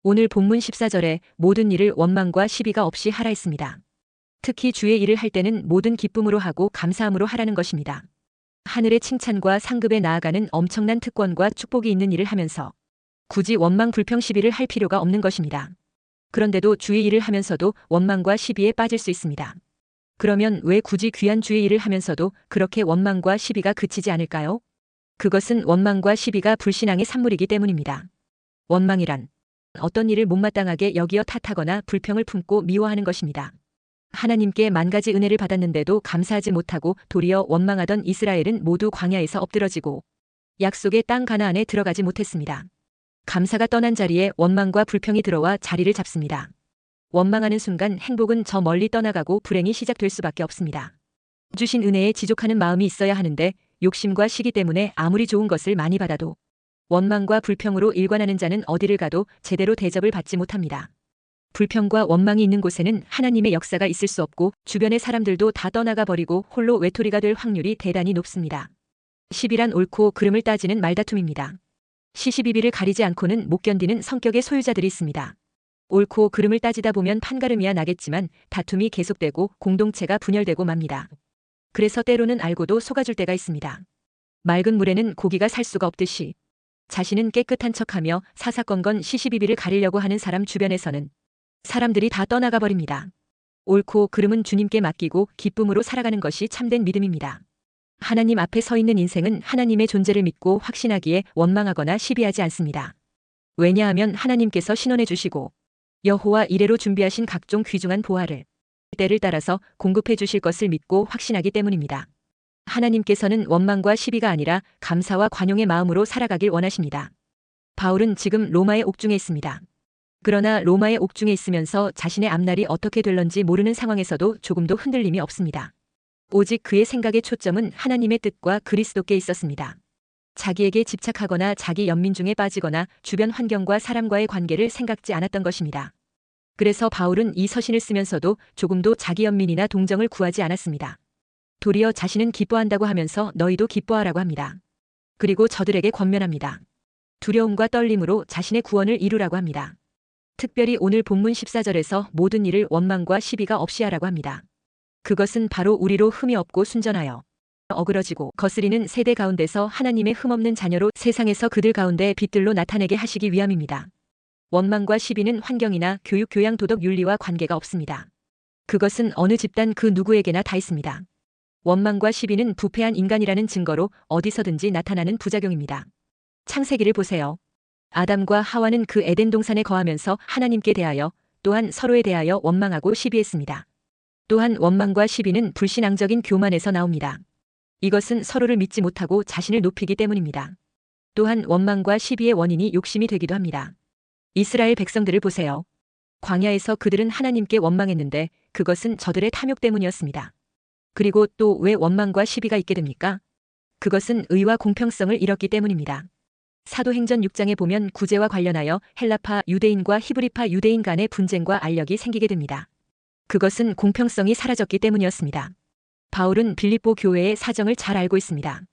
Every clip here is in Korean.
오늘 본문 14절에 모든 일을 원망과 시비가 없이 하라 했습니다. 특히 주의 일을 할 때는 모든 기쁨으로 하고 감사함으로 하라는 것입니다. 하늘의 칭찬과 상급에 나아가는 엄청난 특권과 축복이 있는 일을 하면서 굳이 원망 불평 시비를 할 필요가 없는 것입니다. 그런데도 주의 일을 하면서도 원망과 시비에 빠질 수 있습니다. 그러면 왜 굳이 귀한 주의 일을 하면서도 그렇게 원망과 시비가 그치지 않을까요? 그것은 원망과 시비가 불신앙의 산물이기 때문입니다. 원망이란 어떤 일을 못마땅하게 여기어 탓하거나 불평을 품고 미워하는 것입니다. 하나님께 만가지 은혜를 받았는데도 감사하지 못하고 도리어 원망하던 이스라엘은 모두 광야에서 엎드러지고 약속의 땅 가나안에 들어가지 못했습니다. 감사가 떠난 자리에 원망과 불평이 들어와 자리를 잡습니다. 원망하는 순간 행복은 저 멀리 떠나가고 불행이 시작될 수밖에 없습니다. 주신 은혜에 지족하는 마음이 있어야 하는데 욕심과 시기 때문에 아무리 좋은 것을 많이 받아도 원망과 불평으로 일관하는 자는 어디를 가도 제대로 대접을 받지 못합니다. 불평과 원망이 있는 곳에는 하나님의 역사가 있을 수 없고 주변의 사람들도 다 떠나가 버리고 홀로 외톨이가 될 확률이 대단히 높습니다. 시비란 옳고 그름을 따지는 말다툼입니다. 시시비비를 가리지 않고는 못 견디는 성격의 소유자들이 있습니다. 옳고 그름을 따지다 보면 판가름이야 나겠지만 다툼이 계속되고 공동체가 분열되고 맙니다. 그래서 때로는 알고도 속아줄 때가 있습니다. 맑은 물에는 고기가 살 수가 없듯이 자신은 깨끗한 척하며 사사건건 시시비비를 가리려고 하는 사람 주변에서는 사람들이 다 떠나가 버립니다. 옳고 그름은 주님께 맡기고 기쁨으로 살아가는 것이 참된 믿음입니다. 하나님 앞에 서 있는 인생은 하나님의 존재를 믿고 확신하기에 원망하거나 시비하지 않습니다. 왜냐하면 하나님께서 신원해 주시고 여호와 이레로 준비하신 각종 귀중한 보화를 때를 따라서 공급해 주실 것을 믿고 확신하기 때문입니다. 하나님께서는 원망과 시비가 아니라 감사와 관용의 마음으로 살아가길 원하십니다. 바울은 지금 로마의 옥중에 있습니다. 그러나 로마의 옥중에 있으면서 자신의 앞날이 어떻게 될런지 모르는 상황에서도 조금도 흔들림이 없습니다. 오직 그의 생각의 초점은 하나님의 뜻과 그리스도께 있었습니다. 자기에게 집착하거나 자기 연민중에 빠지거나 주변 환경과 사람과의 관계를 생각지 않았던 것입니다. 그래서 바울은 이 서신을 쓰면서도 조금도 자기 연민이나 동정을 구하지 않았습니다. 도리어 자신은 기뻐한다고 하면서 너희도 기뻐하라고 합니다. 그리고 저들에게 권면합니다. 두려움과 떨림으로 자신의 구원을 이루라고 합니다. 특별히 오늘 본문 14절에서 모든 일을 원망과 시비가 없이 하라고 합니다. 그것은 바로 우리로 흠이 없고 순전하여 어그러지고 거스리는 세대 가운데서 하나님의 흠없는 자녀로 세상에서 그들 가운데 빛들로 나타내게 하시기 위함입니다. 원망과 시비는 환경이나 교육, 교양, 도덕, 윤리와 관계가 없습니다. 그것은 어느 집단 그 누구에게나 다 있습니다. 원망과 시비는 부패한 인간이라는 증거로 어디서든지 나타나는 부작용입니다. 창세기를 보세요. 아담과 하와는 그 에덴 동산에 거하면서 하나님께 대하여 또한 서로에 대하여 원망하고 시비했습니다. 또한 원망과 시비는 불신앙적인 교만에서 나옵니다. 이것은 서로를 믿지 못하고 자신을 높이기 때문입니다. 또한 원망과 시비의 원인이 욕심이 되기도 합니다. 이스라엘 백성들을 보세요. 광야에서 그들은 하나님께 원망했는데 그것은 저들의 탐욕 때문이었습니다. 그리고 또 왜 원망과 시비가 있게 됩니까? 그것은 의와 공평성을 잃었기 때문입니다. 사도행전 6장에 보면 구제와 관련하여 헬라파 유대인과 히브리파 유대인 간의 분쟁과 알력이 생기게 됩니다. 그것은 공평성이 사라졌기 때문이었습니다. 바울은 빌립보 교회의 사정을 잘 알고 있습니다.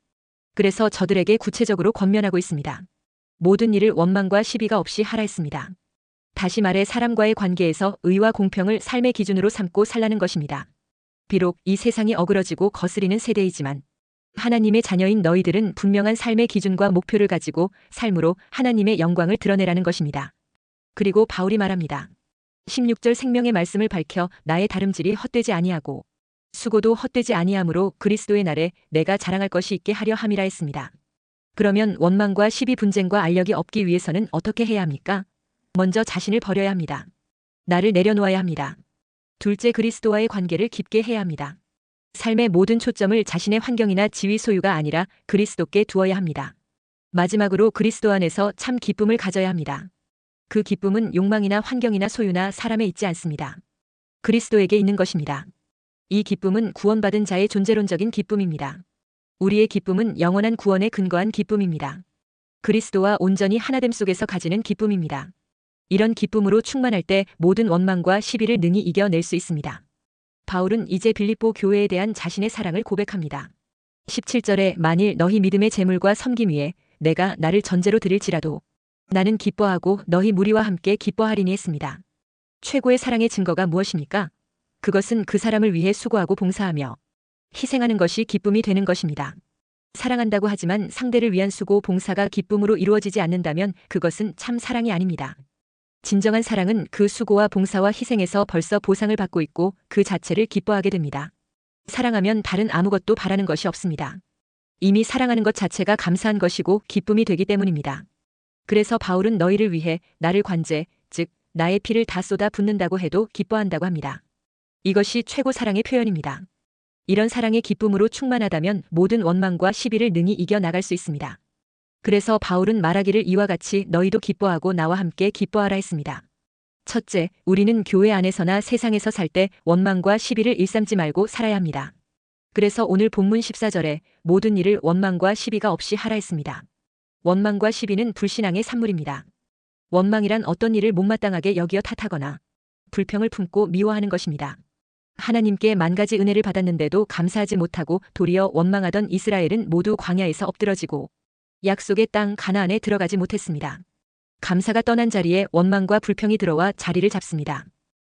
그래서 저들에게 구체적으로 권면하고 있습니다. 모든 일을 원망과 시비가 없이 하라 했습니다. 다시 말해 사람과의 관계에서 의와 공평을 삶의 기준으로 삼고 살라는 것입니다. 비록 이 세상이 어그러지고 거스리는 세대이지만 하나님의 자녀인 너희들은 분명한 삶의 기준과 목표를 가지고 삶으로 하나님의 영광을 드러내라는 것입니다. 그리고 바울이 말합니다. 16절 생명의 말씀을 밝혀 나의 다름질이 헛되지 아니하고 수고도 헛되지 아니하므로 그리스도의 날에 내가 자랑할 것이 있게 하려 함이라 했습니다. 그러면 원망과 시비 분쟁과 알력이 없기 위해서는 어떻게 해야 합니까? 먼저 자신을 버려야 합니다. 나를 내려놓아야 합니다. 둘째, 그리스도와의 관계를 깊게 해야 합니다. 삶의 모든 초점을 자신의 환경이나 지위 소유가 아니라 그리스도께 두어야 합니다. 마지막으로 그리스도 안에서 참 기쁨을 가져야 합니다. 그 기쁨은 욕망이나 환경이나 소유나 사람에 있지 않습니다. 그리스도에게 있는 것입니다. 이 기쁨은 구원받은 자의 존재론적인 기쁨입니다. 우리의 기쁨은 영원한 구원에 근거한 기쁨입니다. 그리스도와 온전히 하나됨 속에서 가지는 기쁨입니다. 이런 기쁨으로 충만할 때 모든 원망과 시비를 능히 이겨낼 수 있습니다. 바울은 이제 빌립보 교회에 대한 자신의 사랑을 고백합니다. 17절에 만일 너희 믿음의 재물과 섬김 위에 내가 나를 전제로 드릴지라도 나는 기뻐하고 너희 무리와 함께 기뻐하리니 했습니다. 최고의 사랑의 증거가 무엇입니까? 그것은 그 사람을 위해 수고하고 봉사하며 희생하는 것이 기쁨이 되는 것입니다. 사랑한다고 하지만 상대를 위한 수고 봉사가 기쁨으로 이루어지지 않는다면 그것은 참 사랑이 아닙니다. 진정한 사랑은 그 수고와 봉사와 희생에서 벌써 보상을 받고 있고 그 자체를 기뻐하게 됩니다. 사랑하면 다른 아무것도 바라는 것이 없습니다. 이미 사랑하는 것 자체가 감사한 것이고 기쁨이 되기 때문입니다. 그래서 바울은 너희를 위해 나를 관제, 즉 나의 피를 다 쏟아 붓는다고 해도 기뻐한다고 합니다. 이것이 최고 사랑의 표현입니다. 이런 사랑의 기쁨으로 충만하다면 모든 원망과 시비를 능히 이겨나갈 수 있습니다. 그래서 바울은 말하기를 이와 같이 너희도 기뻐하고 나와 함께 기뻐하라 했습니다. 첫째, 우리는 교회 안에서나 세상에서 살 때 원망과 시비를 일삼지 말고 살아야 합니다. 그래서 오늘 본문 14절에 모든 일을 원망과 시비가 없이 하라 했습니다. 원망과 시비는 불신앙의 산물입니다. 원망이란 어떤 일을 못마땅하게 여기어 탓하거나 불평을 품고 미워하는 것입니다. 하나님께 만가지 은혜를 받았는데도 감사하지 못하고 도리어 원망하던 이스라엘은 모두 광야에서 엎드러지고 약속의 땅 가나안에 들어가지 못했습니다. 감사가 떠난 자리에 원망과 불평이 들어와 자리를 잡습니다.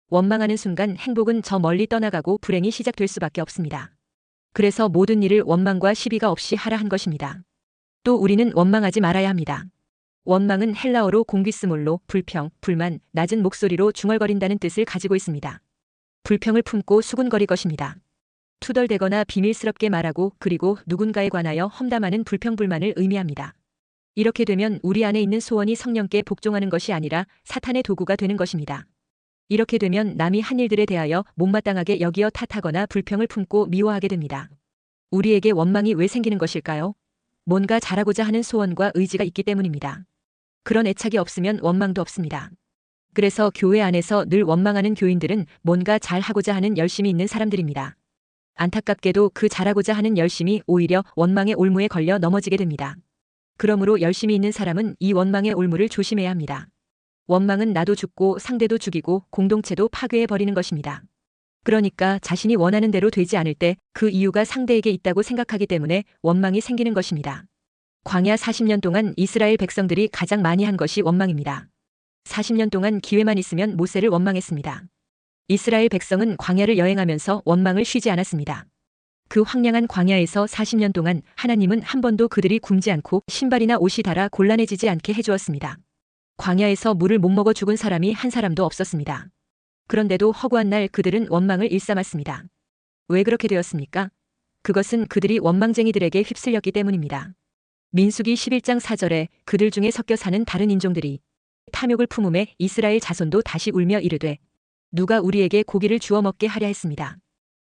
원망하는 순간 행복은 저 멀리 떠나가고 불행이 시작될 수밖에 없습니다. 그래서 모든 일을 원망과 시비가 없이 하라 한 것입니다. 또 우리는 원망하지 말아야 합니다. 원망은 헬라어로 공귀스몰로 불평, 불만, 낮은 목소리로 중얼거린다는 뜻을 가지고 있습니다. 불평을 품고 수군거릴 것입니다. 투덜대거나 비밀스럽게 말하고 그리고 누군가에 관하여 험담하는 불평불만을 의미합니다. 이렇게 되면 우리 안에 있는 소원이 성령께 복종하는 것이 아니라 사탄의 도구가 되는 것입니다. 이렇게 되면 남이 한 일들에 대하여 못마땅하게 여기어 탓하거나 불평을 품고 미워하게 됩니다. 우리에게 원망이 왜 생기는 것일까요? 뭔가 잘하고자 하는 소원과 의지가 있기 때문입니다. 그런 애착이 없으면 원망도 없습니다. 그래서 교회 안에서 늘 원망하는 교인들은 뭔가 잘하고자 하는 열심이 있는 사람들입니다. 안타깝게도 그 잘하고자 하는 열심이 오히려 원망의 올무에 걸려 넘어지게 됩니다. 그러므로 열심히 있는 사람은 이 원망의 올무를 조심해야 합니다. 원망은 나도 죽고 상대도 죽이고 공동체도 파괴해버리는 것입니다. 그러니까 자신이 원하는 대로 되지 않을 때 그 이유가 상대에게 있다고 생각하기 때문에 원망이 생기는 것입니다. 광야 40년 동안 이스라엘 백성들이 가장 많이 한 것이 원망입니다. 40년 동안 기회만 있으면 모세를 원망했습니다. 이스라엘 백성은 광야를 여행하면서 원망을 쉬지 않았습니다. 그 황량한 광야에서 40년 동안 하나님은 한 번도 그들이 굶지 않고 신발이나 옷이 닳아 곤란해지지 않게 해주었습니다. 광야에서 물을 못 먹어 죽은 사람이 한 사람도 없었습니다. 그런데도 허구한 날 그들은 원망을 일삼았습니다. 왜 그렇게 되었습니까? 그것은 그들이 원망쟁이들에게 휩쓸렸기 때문입니다. 민수기 11장 4절에 그들 중에 섞여 사는 다른 인종들이 탐욕을 품음에 이스라엘 자손도 다시 울며 이르되 누가 우리에게 고기를 주워 먹게 하랴 했습니다.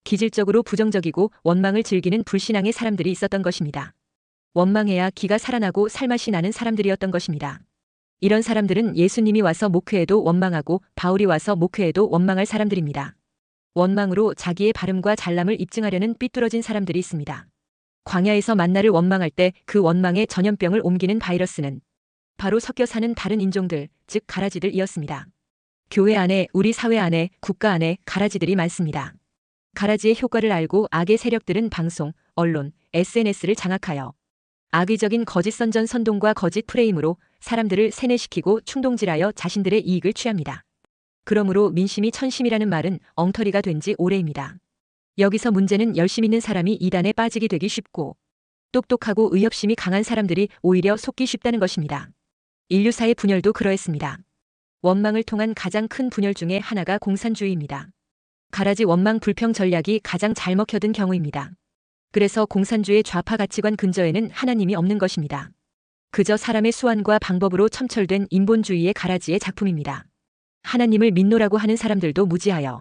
기질적으로 부정적이고 원망을 즐기는 불신앙의 사람들이 있었던 것입니다. 원망해야 기가 살아나고 살맛이 나는 사람들이었던 것입니다. 이런 사람들은 예수님이 와서 목회해도 원망하고 바울이 와서 목회해도 원망할 사람들입니다. 원망으로 자기의 바름과 잘남을 입증하려는 삐뚤어진 사람들이 있습니다. 광야에서 만나를 원망할 때 그 원망의 전염병을 옮기는 바이러스는 바로 섞여 사는 다른 인종들, 즉 가라지들이었습니다. 교회 안에, 우리 사회 안에, 국가 안에 가라지들이 많습니다. 가라지의 효과를 알고 악의 세력들은 방송, 언론, SNS를 장악하여 악의적인 거짓 선전 선동과 거짓 프레임으로 사람들을 세뇌시키고 충동질하여 자신들의 이익을 취합니다. 그러므로 민심이 천심이라는 말은 엉터리가 된 지 오래입니다. 여기서 문제는 열심 있는 사람이 이단에 빠지게 되기 쉽고 똑똑하고 의협심이 강한 사람들이 오히려 속기 쉽다는 것입니다. 인류사의 분열도 그러했습니다. 원망을 통한 가장 큰 분열 중에 하나가 공산주의입니다. 가라지 원망 불평 전략이 가장 잘 먹혀든 경우입니다. 그래서 공산주의 좌파 가치관 근저에는 하나님이 없는 것입니다. 그저 사람의 수완과 방법으로 첨철된 인본주의의 가라지의 작품입니다. 하나님을 믿노라고 하는 사람들도 무지하여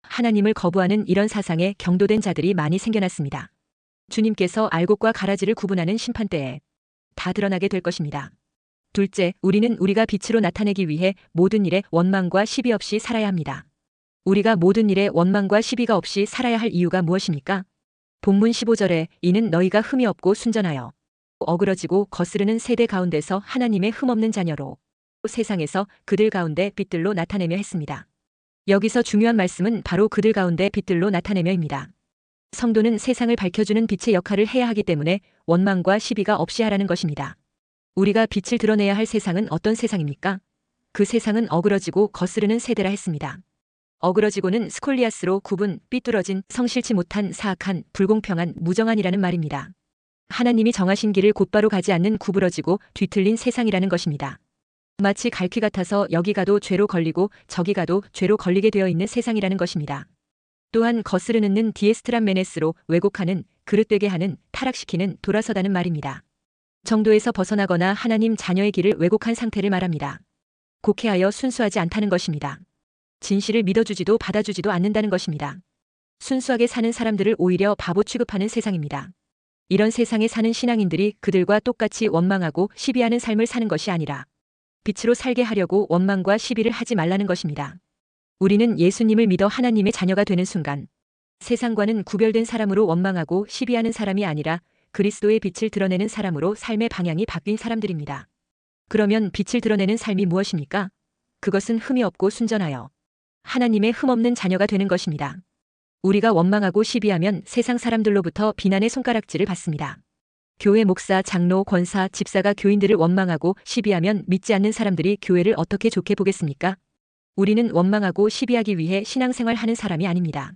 하나님을 거부하는 이런 사상에 경도된 자들이 많이 생겨났습니다. 주님께서 알곡과 가라지를 구분하는 심판대에 다 드러나게 될 것입니다. 둘째, 우리는 우리가 빛으로 나타내기 위해 모든 일에 원망과 시비 없이 살아야 합니다. 우리가 모든 일에 원망과 시비가 없이 살아야 할 이유가 무엇입니까? 본문 15절에 이는 너희가 흠이 없고 순전하여 어그러지고 거스르는 세대 가운데서 하나님의 흠없는 자녀로 세상에서 그들 가운데 빛들로 나타내며 했습니다. 여기서 중요한 말씀은 바로 그들 가운데 빛들로 나타내며입니다. 성도는 세상을 밝혀주는 빛의 역할을 해야 하기 때문에 원망과 시비가 없이 하라는 것입니다. 우리가 빛을 드러내야 할 세상은 어떤 세상입니까? 그 세상은 어그러지고 거스르는 세대라 했습니다. 어그러지고는 스콜리아스로 구분, 삐뚤어진, 성실치 못한, 사악한, 불공평한, 무정한이라는 말입니다. 하나님이 정하신 길을 곧바로 가지 않는 구부러지고 뒤틀린 세상이라는 것입니다. 마치 갈퀴 같아서 여기 가도 죄로 걸리고 저기 가도 죄로 걸리게 되어 있는 세상이라는 것입니다. 또한 거스르는 디에스트란 메네스로 왜곡하는, 그릇되게 하는, 타락시키는, 돌아서다는 말입니다. 정도에서 벗어나거나 하나님 자녀의 길을 왜곡한 상태를 말합니다. 곡해하여 순수하지 않다는 것입니다. 진실을 믿어주지도 받아주지도 않는다는 것입니다. 순수하게 사는 사람들을 오히려 바보 취급하는 세상입니다. 이런 세상에 사는 신앙인들이 그들과 똑같이 원망하고 시비하는 삶을 사는 것이 아니라 빛으로 살게 하려고 원망과 시비를 하지 말라는 것입니다. 우리는 예수님을 믿어 하나님의 자녀가 되는 순간 세상과는 구별된 사람으로 원망하고 시비하는 사람이 아니라 그리스도의 빛을 드러내는 사람으로 삶의 방향이 바뀐 사람들입니다. 그러면 빛을 드러내는 삶이 무엇입니까? 그것은 흠이 없고 순전하여 하나님의 흠없는 자녀가 되는 것입니다. 우리가 원망하고 시비하면 세상 사람들로부터 비난의 손가락질을 받습니다. 교회 목사, 장로, 권사, 집사가 교인들을 원망하고 시비하면 믿지 않는 사람들이 교회를 어떻게 좋게 보겠습니까? 우리는 원망하고 시비하기 위해 신앙생활 하는 사람이 아닙니다.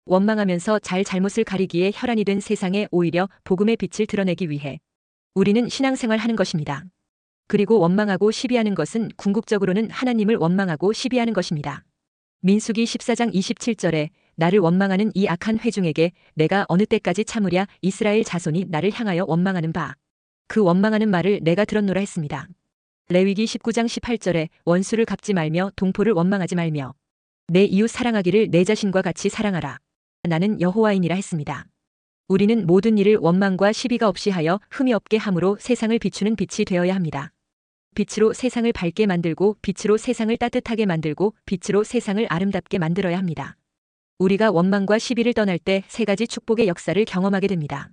원망하면서 잘못을 가리기에 혈안이 된 세상에 오히려 복음의 빛을 드러내기 위해 우리는 신앙생활 하는 것입니다. 그리고 원망하고 시비하는 것은 궁극적으로는 하나님을 원망하고 시비하는 것입니다. 민수기 14장 27절에 나를 원망하는 이 악한 회중에게 내가 어느 때까지 참으랴 이스라엘 자손이 나를 향하여 원망하는 바. 그 원망하는 말을 내가 들었노라 했습니다. 레위기 19장 18절에 원수를 갚지 말며 동포를 원망하지 말며 내 이웃 사랑하기를 내 자신과 같이 사랑하라. 나는 여호와이니라 했습니다. 우리는 모든 일을 원망과 시비가 없이 하여 흠이 없게 함으로 세상을 비추는 빛이 되어야 합니다. 빛으로 세상을 밝게 만들고 빛으로 세상을 따뜻하게 만들고 빛으로 세상을 아름답게 만들어야 합니다. 우리가 원망과 시비를 떠날 때 세 가지 축복의 역사를 경험하게 됩니다.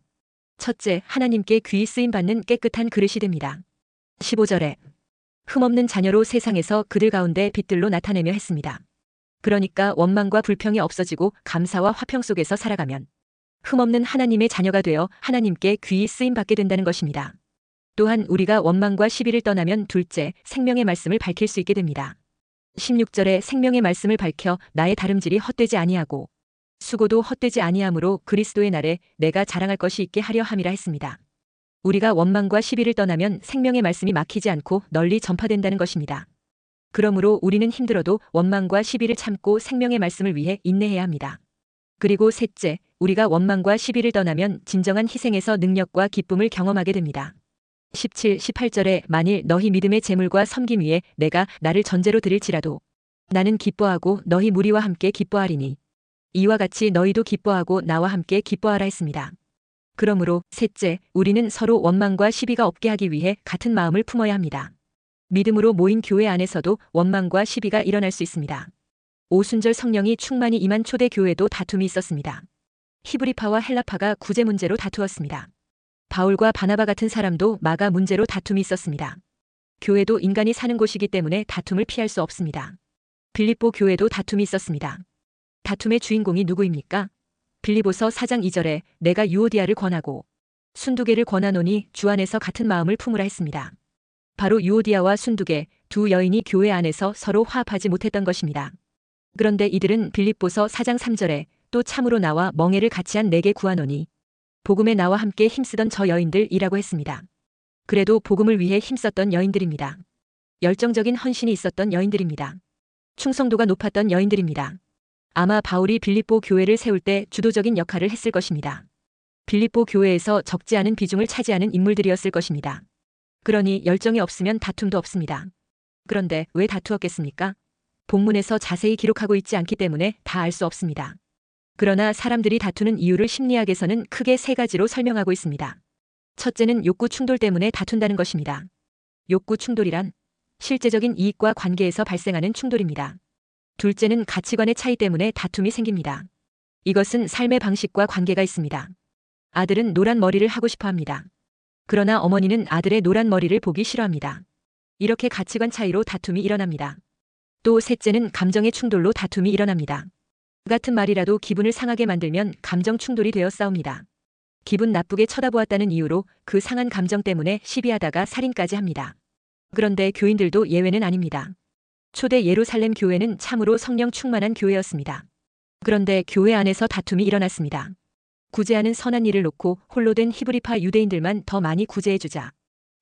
첫째, 하나님께 귀히 쓰임받는 깨끗한 그릇이 됩니다. 15절에 흠없는 자녀로 세상에서 그들 가운데 빛들로 나타내며 했습니다. 그러니까 원망과 불평이 없어지고 감사와 화평 속에서 살아가면 흠없는 하나님의 자녀가 되어 하나님께 귀히 쓰임받게 된다는 것입니다. 또한 우리가 원망과 시비를 떠나면 둘째, 생명의 말씀을 밝힐 수 있게 됩니다. 16절에 생명의 말씀을 밝혀 나의 다름질이 헛되지 아니하고 수고도 헛되지 아니하므로 그리스도의 날에 내가 자랑할 것이 있게 하려 함이라 했습니다. 우리가 원망과 시비를 떠나면 생명의 말씀이 막히지 않고 널리 전파된다는 것입니다. 그러므로 우리는 힘들어도 원망과 시비를 참고 생명의 말씀을 위해 인내해야 합니다. 그리고 셋째, 우리가 원망과 시비를 떠나면 진정한 희생에서 능력과 기쁨을 경험하게 됩니다. 17, 18절에 만일 너희 믿음의 제물과 섬김 위에 내가 나를 전제로 드릴지라도 나는 기뻐하고 너희 무리와 함께 기뻐하리니 이와 같이 너희도 기뻐하고 나와 함께 기뻐하라 했습니다. 그러므로 셋째, 우리는 서로 원망과 시비가 없게 하기 위해 같은 마음을 품어야 합니다. 믿음으로 모인 교회 안에서도 원망과 시비가 일어날 수 있습니다. 오순절 성령이 충만히 임한 초대 교회도 다툼이 있었습니다. 히브리파와 헬라파가 구제 문제로 다투었습니다. 바울과 바나바 같은 사람도 마가 문제로 다툼이 있었습니다. 교회도 인간이 사는 곳이기 때문에 다툼을 피할 수 없습니다. 빌립보 교회도 다툼이 있었습니다. 다툼의 주인공이 누구입니까? 빌립보서 4장 2절에 내가 유오디아를 권하고 순두개를 권하노니 주 안에서 같은 마음을 품으라 했습니다. 바로 유오디아와 순두개 두 여인이 교회 안에서 서로 화합하지 못했던 것입니다. 그런데 이들은 빌립보서 4장 3절에 또 참으로 나와 멍에를 같이 한 내게 구하노니 복음에 나와 함께 힘쓰던 저 여인들이라고 했습니다. 그래도 복음을 위해 힘썼던 여인들입니다. 열정적인 헌신이 있었던 여인들입니다. 충성도가 높았던 여인들입니다. 아마 바울이 빌립보 교회를 세울 때 주도적인 역할을 했을 것입니다. 빌립보 교회에서 적지 않은 비중을 차지하는 인물들이었을 것입니다. 그러니 열정이 없으면 다툼도 없습니다. 그런데 왜 다투었겠습니까? 본문에서 자세히 기록하고 있지 않기 때문에 다 알 수 없습니다. 그러나 사람들이 다투는 이유를 심리학에서는 크게 세 가지로 설명하고 있습니다. 첫째는 욕구 충돌 때문에 다툰다는 것입니다. 욕구 충돌이란 실제적인 이익과 관계에서 발생하는 충돌입니다. 둘째는 가치관의 차이 때문에 다툼이 생깁니다. 이것은 삶의 방식과 관계가 있습니다. 아들은 노란 머리를 하고 싶어 합니다. 그러나 어머니는 아들의 노란 머리를 보기 싫어합니다. 이렇게 가치관 차이로 다툼이 일어납니다. 또 셋째는 감정의 충돌로 다툼이 일어납니다. 같은 말이라도 기분을 상하게 만들면 감정 충돌이 되어 싸웁니다. 기분 나쁘게 쳐다보았다는 이유로 그 상한 감정 때문에 시비하다가 살인까지 합니다. 그런데 교인들도 예외는 아닙니다. 초대 예루살렘 교회는 참으로 성령 충만한 교회였습니다. 그런데 교회 안에서 다툼이 일어났습니다. 구제하는 선한 일을 놓고 홀로 된 히브리파 유대인들만 더 많이 구제해주자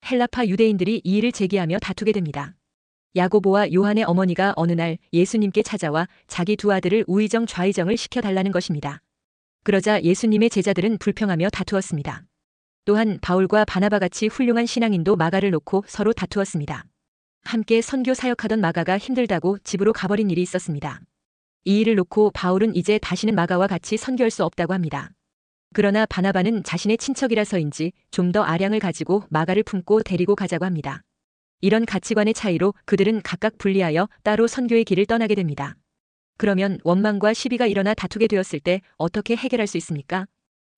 헬라파 유대인들이 이 일을 제기하며 다투게 됩니다. 야고보와 요한의 어머니가 어느 날 예수님께 찾아와 자기 두 아들을 우의정 좌의정을 시켜달라는 것입니다. 그러자 예수님의 제자들은 불평하며 다투었습니다. 또한 바울과 바나바같이 훌륭한 신앙인도 마가를 놓고 서로 다투었습니다. 함께 선교 사역하던 마가가 힘들다고 집으로 가버린 일이 있었습니다. 이 일을 놓고 바울은 이제 다시는 마가와 같이 선교할 수 없다고 합니다. 그러나 바나바는 자신의 친척이라서인지 좀 더 아량을 가지고 마가를 품고 데리고 가자고 합니다. 이런 가치관의 차이로 그들은 각각 분리하여 따로 선교의 길을 떠나게 됩니다. 그러면 원망과 시비가 일어나 다투게 되었을 때 어떻게 해결할 수 있습니까?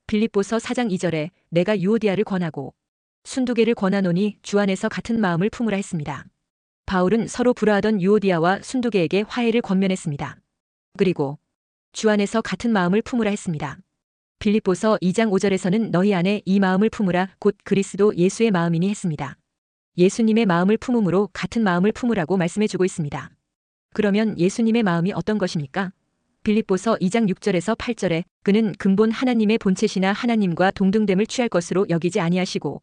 빌립보서 4장 2절에 내가 유오디아를 권하고 순두개를 권하노니 주 안에서 같은 마음을 품으라 했습니다. 바울은 서로 불화하던 유오디아와 순두개에게 화해를 권면했습니다. 그리고 주 안에서 같은 마음을 품으라 했습니다. 빌립보서 2장 5절에서는 너희 안에 이 마음을 품으라 곧 그리스도 예수의 마음이니 했습니다. 예수님의 마음을 품음으로 같은 마음을 품으라고 말씀해주고 있습니다. 그러면 예수님의 마음이 어떤 것입니까? 빌립보서 2장 6절에서 8절에 그는 근본 하나님의 본체시나 하나님과 동등됨을 취할 것으로 여기지 아니하시고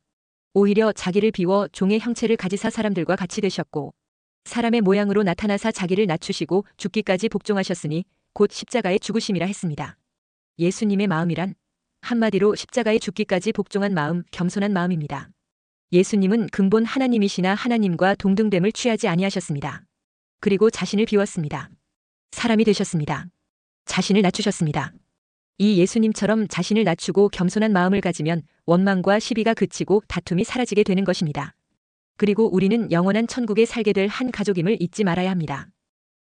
오히려 자기를 비워 종의 형체를 가지사 사람들과 같이 되셨고 사람의 모양으로 나타나사 자기를 낮추시고 죽기까지 복종하셨으니 곧 십자가의 죽으심이라 했습니다. 예수님의 마음이란 한마디로 십자가의 죽기까지 복종한 마음, 겸손한 마음입니다. 예수님은 근본 하나님이시나 하나님과 동등됨을 취하지 아니하셨습니다. 그리고 자신을 비웠습니다. 사람이 되셨습니다. 자신을 낮추셨습니다. 이 예수님처럼 자신을 낮추고 겸손한 마음을 가지면 원망과 시비가 그치고 다툼이 사라지게 되는 것입니다. 그리고 우리는 영원한 천국에 살게 될 한 가족임을 잊지 말아야 합니다.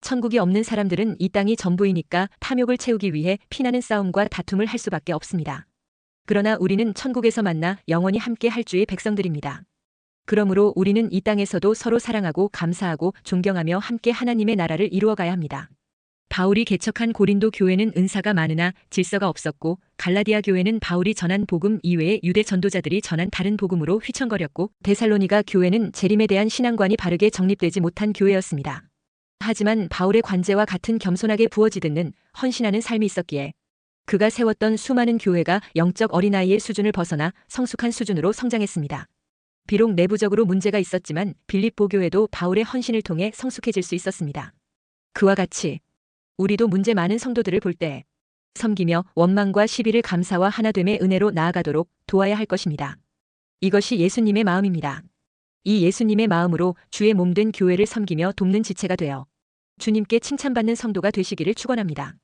천국이 없는 사람들은 이 땅이 전부이니까 탐욕을 채우기 위해 피나는 싸움과 다툼을 할 수밖에 없습니다. 그러나 우리는 천국에서 만나 영원히 함께 할 주의 백성들입니다. 그러므로 우리는 이 땅에서도 서로 사랑하고 감사하고 존경하며 함께 하나님의 나라를 이루어가야 합니다. 바울이 개척한 고린도 교회는 은사가 많으나 질서가 없었고 갈라디아 교회는 바울이 전한 복음 이외에 유대 전도자들이 전한 다른 복음으로 휘청거렸고 데살로니가 교회는 재림에 대한 신앙관이 바르게 정립되지 못한 교회였습니다. 하지만 바울의 관제와 같은 겸손하게 부어지듣는 헌신하는 삶이 있었기에 그가 세웠던 수많은 교회가 영적 어린아이의 수준을 벗어나 성숙한 수준으로 성장했습니다. 비록 내부적으로 문제가 있었지만 빌립보 교회도 바울의 헌신을 통해 성숙해질 수 있었습니다. 그와 같이 우리도 문제 많은 성도들을 볼 때 섬기며 원망과 시비를 감사와 하나됨의 은혜로 나아가도록 도와야 할 것입니다. 이것이 예수님의 마음입니다. 이 예수님의 마음으로 주의 몸된 교회를 섬기며 돕는 지체가 되어 주님께 칭찬받는 성도가 되시기를 축원합니다.